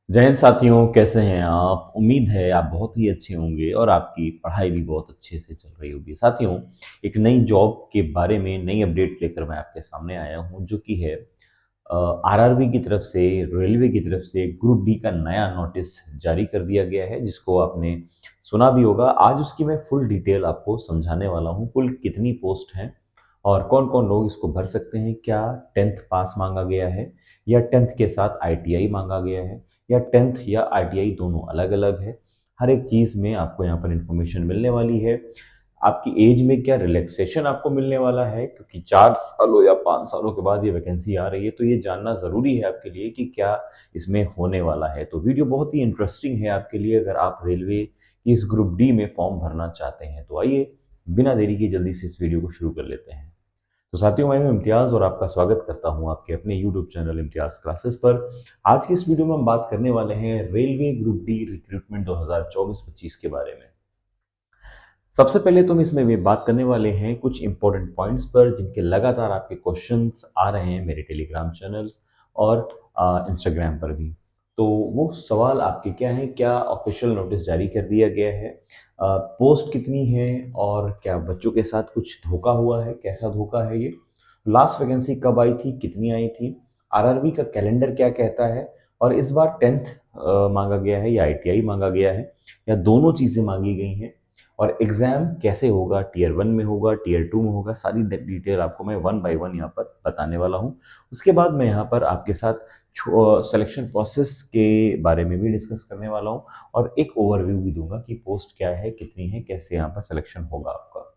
जय हिंद साथियों, कैसे हैं आप? उम्मीद है आप बहुत ही अच्छे होंगे और आपकी पढ़ाई भी बहुत अच्छे से चल रही होगी। साथियों, एक नई जॉब के बारे में नई अपडेट लेकर मैं आपके सामने आया हूं, जो कि है आरआरबी की तरफ से, रेलवे की तरफ से ग्रुप डी का नया नोटिस जारी कर दिया गया है, जिसको आपने सुना भी होगा। आज उसकी मैं फुल डिटेल आपको समझाने वाला हूँ। कुल कितनी पोस्ट हैं और कौन कौन लोग इसको भर सकते हैं, क्या 10th पास मांगा गया है या 10th के साथ आईटीआई मांगा गया है या 10th या आईटीआई दोनों अलग अलग है। हर एक चीज़ में आपको यहाँ पर इंफॉर्मेशन मिलने वाली है। आपकी एज में क्या रिलैक्सेशन आपको मिलने वाला है, क्योंकि 4 सालों या 5 सालों के बाद ये वैकेंसी आ रही है, तो ये जानना ज़रूरी है आपके लिए कि क्या इसमें होने वाला है। तो वीडियो बहुत ही इंटरेस्टिंग है आपके लिए, अगर आप रेलवे की इस ग्रुप डी में फॉर्म भरना चाहते हैं। तो आइए बिना देरी के जल्दी से इस वीडियो को शुरू कर लेते हैं। तो साथियों, मैं हूं इम्तियाज़ और आपका स्वागत करता हूं आपके अपने यूट्यूब चैनल इम्तियाज़ क्लासेस पर। आज की इस वीडियो में हम बात करने वाले हैं रेलवे ग्रुप डी रिक्रूटमेंट 2024-25 के बारे में। सबसे पहले तो हम इसमें भी बात करने वाले हैं कुछ इंपॉर्टेंट पॉइंट्स पर, जिनके लगातार आपके क्वेश्चंस आ रहे हैं मेरे टेलीग्राम चैनल और इंस्टाग्राम पर भी। तो वो सवाल आपके क्या हैं? क्या ऑफिशियल नोटिस जारी कर दिया गया है? पोस्ट कितनी है और क्या बच्चों के साथ कुछ धोखा हुआ है? कैसा धोखा है ये? लास्ट वैकेंसी कब आई थी, कितनी आई थी? आरआरबी का कैलेंडर क्या कहता है? और इस बार 10th मांगा गया है या आईटीआई मांगा गया है या दोनों चीज़ें मांगी गई हैं? और एग्ज़ाम कैसे होगा, टियर 1 में होगा, टियर 2 में होगा, सारी डिटेल आपको मैं वन बाय वन यहाँ पर बताने वाला हूँ। उसके बाद मैं यहाँ पर आपके साथ सिलेक्शन प्रोसेस के बारे में भी डिस्कस करने वाला हूँ और एक ओवरव्यू भी दूंगा कि पोस्ट क्या है, कितनी है, कैसे यहाँ पर सिलेक्शन होगा आपका।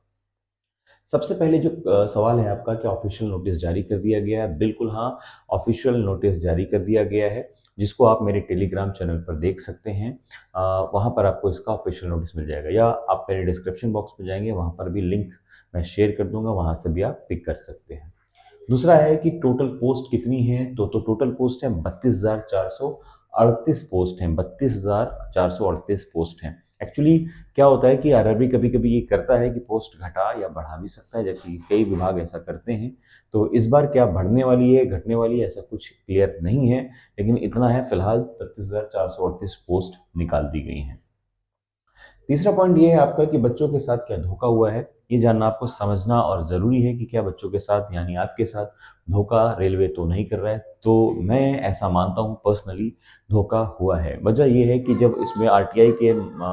सबसे पहले जो सवाल है आपका, क्या ऑफिशियल नोटिस जारी कर दिया गया है? बिल्कुल हाँ, ऑफिशियल नोटिस जारी कर दिया गया है, जिसको आप मेरे टेलीग्राम चैनल पर देख सकते हैं। वहाँ पर आपको इसका ऑफिशियल नोटिस मिल जाएगा, या आप मेरे डिस्क्रिप्शन बॉक्स में जाएंगे, वहाँ पर भी लिंक मैं शेयर कर दूंगा, वहाँ से भी आप पिक कर सकते हैं। दूसरा है कि टोटल पोस्ट कितनी है, तो टोटल पोस्ट है 32,438 पोस्ट हैं। 32,438 पोस्ट हैं। एक्चुअली क्या होता है कि आरआरबी कभी कभी ये करता है कि पोस्ट घटा या बढ़ा भी सकता है, जबकि कई विभाग ऐसा करते हैं। तो इस बार क्या बढ़ने वाली है, घटने वाली है, ऐसा कुछ क्लियर नहीं है, लेकिन इतना है फिलहाल 32,438 पोस्ट निकाल दी गई हैं। तीसरा पॉइंट ये है आपका कि बच्चों के साथ क्या धोखा हुआ है, ये जानना आपको समझना और ज़रूरी है कि क्या बच्चों के साथ यानी आपके साथ धोखा रेलवे तो नहीं कर रहा है। तो मैं ऐसा मानता हूँ पर्सनली, धोखा हुआ है। वजह ये है कि जब इसमें आरटीआई के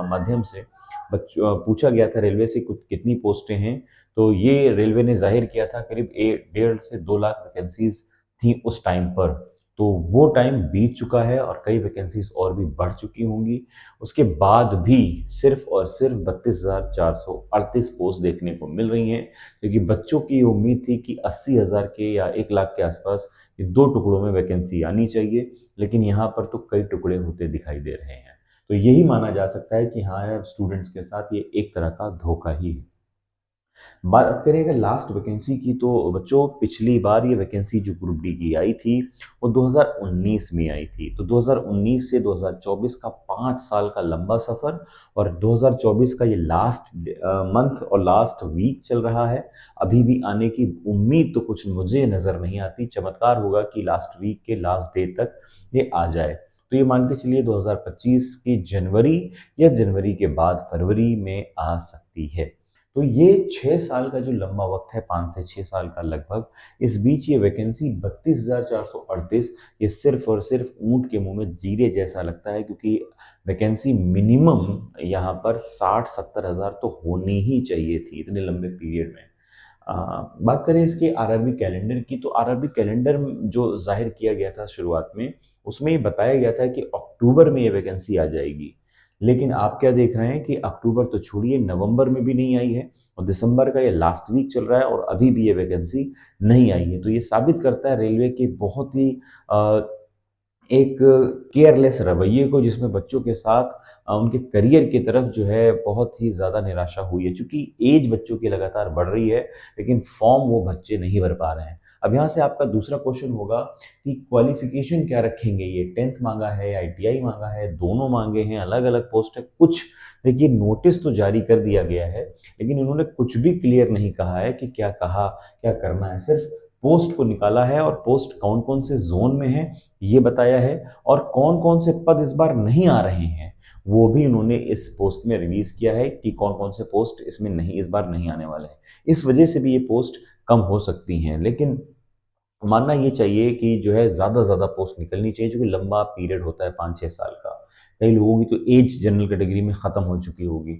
माध्यम से बच्चों पूछा गया था रेलवे से कुछ कितनी पोस्टें हैं, तो ये रेलवे ने जाहिर किया था करीब 1.5 से 2 लाख वैकेंसीज थी उस टाइम पर। तो वो टाइम बीत चुका है और कई वैकेंसीज और भी बढ़ चुकी होंगी। उसके बाद भी सिर्फ और सिर्फ 32,438 पोस्ट देखने को मिल रही हैं, क्योंकि बच्चों की उम्मीद थी कि 80,000 के या 1 लाख के आसपास ये 2 टुकड़ों में वैकेंसी आनी चाहिए, लेकिन यहाँ पर तो कई टुकड़े होते दिखाई दे रहे हैं। तो यही माना जा सकता है कि हाँ, स्टूडेंट्स के साथ ये एक तरह का धोखा ही है। बात करें अगर लास्ट वैकेंसी की, तो बच्चों पिछली बार ये वैकेंसी जो ग्रुप डी की आई थी वो 2019 में आई थी। तो 2019 से 2024 का 5 साल का लंबा सफर, और 2024 का ये लास्ट मंथ और लास्ट वीक चल रहा है। अभी भी आने की उम्मीद तो कुछ मुझे नज़र नहीं आती। चमत्कार होगा कि लास्ट वीक के लास्ट डे तक ये आ जाए। तो ये मान के चलिए 2025 की जनवरी या जनवरी के बाद फरवरी में आ सकती है। तो ये 6 साल का जो लंबा वक्त है, 5 से 6 साल का लगभग, इस बीच ये वैकेंसी 32,438, ये सिर्फ और सिर्फ ऊंट के मुंह में जीरे जैसा लगता है, क्योंकि वैकेंसी मिनिमम यहाँ पर 60-70 हज़ार तो होनी ही चाहिए थी इतने लंबे पीरियड में। बात करें इसके आरआरबी कैलेंडर की, तो आरआरबी कैलेंडर जो जाहिर किया गया था शुरुआत में, उसमें ये बताया गया था कि अक्टूबर में ये वैकेंसी आ जाएगी। लेकिन आप क्या देख रहे हैं कि अक्टूबर तो छोड़िए, नवंबर में भी नहीं आई है और दिसंबर का ये लास्ट वीक चल रहा है और अभी भी ये वैकेंसी नहीं आई है। तो ये साबित करता है रेलवे के बहुत ही अ, एक केयरलेस रवैये को, जिसमें बच्चों के साथ उनके करियर की तरफ जो है बहुत ही ज़्यादा निराशा हुई है। चूँकि एज बच्चों की लगातार बढ़ रही है, लेकिन फॉर्म वो बच्चे नहीं भर पा रहे हैं। अब यहाँ से आपका दूसरा क्वेश्चन होगा कि क्वालिफ़िकेशन क्या रखेंगे ये? 10th माँगा है, आईटीआई माँगा है, दोनों माँगे हैं, अलग-अलग पोस्ट है, कुछ देखिए नोटिस तो जारी कर दिया गया है, लेकिन उन्होंने कुछ भी क्लियर नहीं कहा है कि क्या कहा, क्या करना है। सिर्फ़ पोस्ट को निकाला है और पोस्ट कौन कौन से जोन में है ये बताया है, और कौन कौन से पद इस बार नहीं आ रहे हैं वो भी उन्होंने इस पोस्ट में रिलीज किया है कि कौन कौन से पोस्ट इसमें नहीं, इस बार नहीं आने वाले हैं। इस वजह से भी ये पोस्ट कम हो सकती हैं, लेकिन मानना ये चाहिए कि जो है ज़्यादा से ज़्यादा पोस्ट निकलनी चाहिए, क्योंकि लंबा पीरियड होता है 5-6 साल का। कई लोगों की तो एज जनरल कैटेगरी में ख़त्म हो चुकी होगी।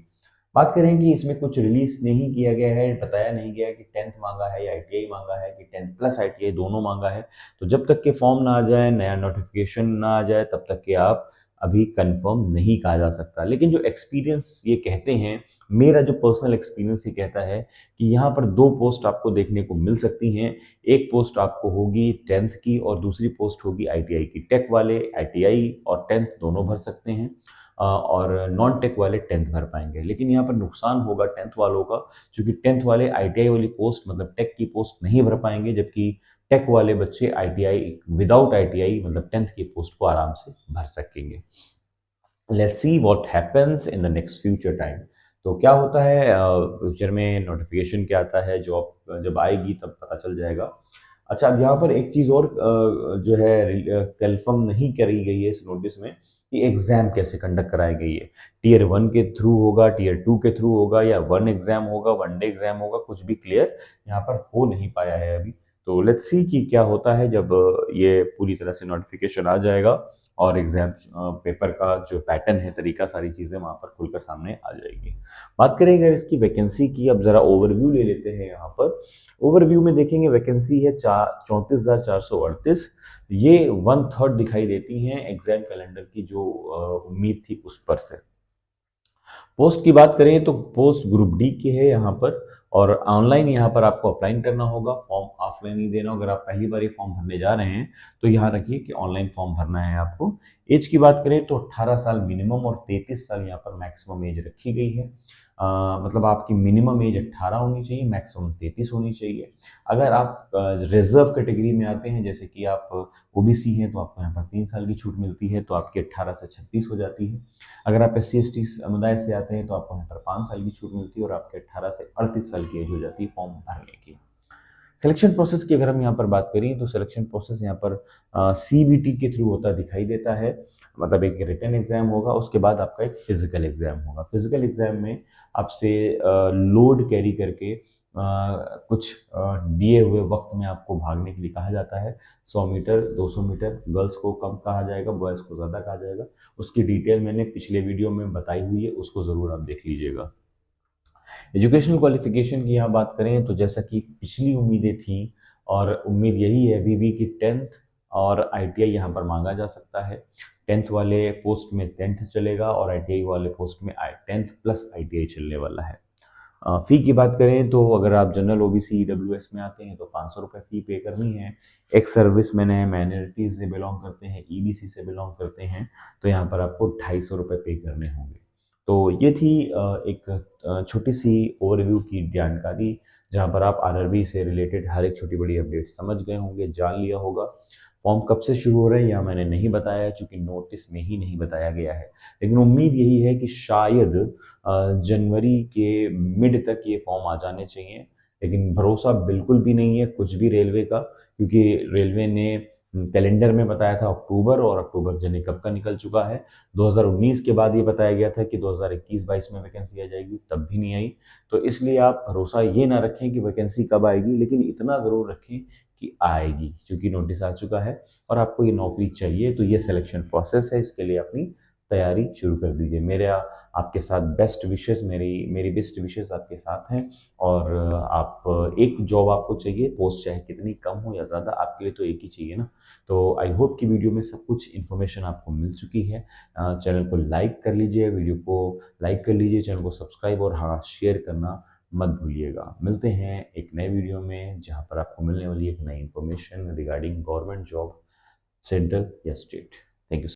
बात करें कि इसमें कुछ रिलीज़ नहीं किया गया है, बताया नहीं गया कि 10th मांगा है या आईटीआई मांगा है कि 10th प्लस आईटीआई दोनों मांगा है। तो जब तक के फॉर्म ना आ जाए, नया नोटिफिकेशन ना आ जाए, तब तक के आप अभी कंफर्म नहीं कहा जा सकता। लेकिन जो एक्सपीरियंस ये कहते हैं, मेरा जो पर्सनल एक्सपीरियंस ये कहता है कि यहाँ पर दो पोस्ट आपको देखने को मिल सकती हैं। एक पोस्ट आपको होगी 10th की और दूसरी पोस्ट होगी आईटीआई की। टेक वाले आईटीआई और 10th दोनों भर सकते हैं, और नॉन टेक वाले 10th भर पाएंगे। लेकिन यहाँ पर नुकसान होगा 10th वालों का, क्योंकि 10th वाले आईटीआई वाली पोस्ट मतलब टेक की पोस्ट नहीं भर पाएंगे, जबकि टेक वाले बच्चे आईटीआई विदाउट आईटीआई मतलब 10th की पोस्ट को आराम से भर सकेंगे। Let's see what happens in the next future time. तो क्या होता है फ्यूचर में, नोटिफिकेशन क्या आता है, जॉब जब आएगी तब पता चल जाएगा। अच्छा, अब यहाँ पर एक चीज़ और जो है कंफर्म नहीं करी गई है इस नोटिस में, कि एग्ज़ाम कैसे कंडक्ट कराई गई है। टियर 1 के थ्रू होगा, टियर 2 के थ्रू होगा, या वन एग्ज़ाम होगा, वन डे एग्ज़ाम होगा, कुछ भी क्लियर यहाँ पर हो नहीं पाया है अभी। तो लेट्स सी कि क्या होता है जब ये पूरी तरह से नोटिफिकेशन आ जाएगा और एग्जाम पेपर का जो पैटर्न है, तरीका, सारी चीज़ें वहाँ पर खुलकर सामने आ जाएगी। बात करें अगर इसकी वैकेंसी की, अब ज़रा ओवरव्यू ले लेते हैं। यहाँ पर ओवरव्यू में देखेंगे वैकेंसी है 34,438। ये 1/3 दिखाई देती हैं एग्जाम कैलेंडर की जो उम्मीद थी उस पर से। पोस्ट की बात करें तो पोस्ट ग्रुप डी की है यहाँ पर, और ऑनलाइन यहाँ पर आपको अप्लाई करना होगा, फॉर्म ऑफलाइन ही देना होगा। अगर आप पहली बार ये फॉर्म भरने जा रहे हैं तो यहाँ रखिए कि ऑनलाइन फॉर्म भरना है आपको। एज की बात करें तो 18 साल मिनिमम और 33 साल यहाँ पर मैक्सिमम एज रखी गई है। मतलब आपकी मिनिमम एज 18 होनी चाहिए, मैक्सिमम 33 होनी चाहिए। अगर आप रिजर्व कैटेगरी में आते हैं, जैसे कि आप ओबीसी हैं, तो आपको यहाँ पर 3 साल की छूट मिलती है, तो आपकी 18 से 36 हो जाती है। अगर आप SC/ST समुदाय से आते हैं तो आपको यहाँ पर 5 साल की छूट मिलती है और आपके 18 से 38 साल की एज हो जाती है फॉर्म भरने की। सिलेक्शन प्रोसेस की अगर हम यहाँ पर बात करें तो सिलेक्शन प्रोसेस यहाँ पर CBT के थ्रू होता दिखाई देता है। मतलब एक रिटन एग्जाम होगा, उसके बाद आपका एक फिजिकल एग्जाम होगा। फिजिकल एग्जाम में आपसे लोड कैरी करके कुछ दिए हुए वक्त में आपको भागने के लिए कहा जाता है। 100 मीटर, 200 मीटर, गर्ल्स को कम कहा जाएगा, बॉयज़ को ज़्यादा कहा जाएगा। उसकी डिटेल मैंने पिछले वीडियो में बताई हुई है, उसको ज़रूर आप देख लीजिएगा। एजुकेशनल क्वालिफिकेशन की यहाँ बात करें तो जैसा कि पिछली उम्मीदें थी, और उम्मीद यही है अभी भी, कि 10th और आईटीआई यहाँ पर मांगा जा सकता है। 10th वाले पोस्ट में 10th चलेगा और आईटीआई वाले पोस्ट में 10th प्लस आईटीआई चलने वाला है। फ़ी की बात करें तो अगर आप जनरल ओबीसी ईडब्ल्यूएस में आते हैं तो 500 रुपये फ़ी पे करनी है। एक्स सर्विसमैन है, माइनॉरिटीज़ से बिलोंग करते हैं, ईबीसी से बिलोंग करते हैं, तो यहाँ पर आपको 250 रुपये पे करने होंगे। तो ये थी एक छोटी सी ओवरव्यू की जानकारी, जहाँ पर आप आरआरबी से रिलेटेड हर एक छोटी बड़ी अपडेट समझ गए होंगे, जान लिया होगा। फॉर्म कब से शुरू हो रहे हैं यह मैंने नहीं बताया, चूँकि नोटिस में ही नहीं बताया गया है। लेकिन उम्मीद यही है कि शायद जनवरी के मिड तक ये फॉर्म आ जाने चाहिए। लेकिन भरोसा बिल्कुल भी नहीं है कुछ भी रेलवे का, क्योंकि रेलवे ने कैलेंडर में बताया था अक्टूबर, और अक्टूबर जाने कब का निकल चुका है। 2019 के बाद ये बताया गया था कि 2021-22 में वैकेंसी आ जाएगी, तब भी नहीं आई। तो इसलिए आप भरोसा ये ना रखें कि वैकेंसी कब आएगी, लेकिन इतना ज़रूर रखें कि आएगी, क्योंकि नोटिस आ चुका है और आपको ये नौकरी चाहिए। तो ये सिलेक्शन प्रोसेस है, इसके लिए अपनी तैयारी शुरू कर दीजिए। मेरा आपके साथ बेस्ट विशेस, मेरी मेरी बेस्ट विशेस आपके साथ हैं। और आप एक जॉब आपको चाहिए, पोस्ट चाहे कितनी कम हो या ज़्यादा, आपके लिए तो एक ही चाहिए ना। तो आई होप कि वीडियो में सब कुछ इन्फॉर्मेशन आपको मिल चुकी है। चैनल को लाइक कर लीजिए, वीडियो को लाइक कर लीजिए, चैनल को सब्सक्राइब और हाँ, शेयर करना मत भूलिएगा। मिलते हैं एक नए वीडियो में, जहाँ पर आपको मिलने वाली एक नई information regarding government job, central या स्टेट। Thank you.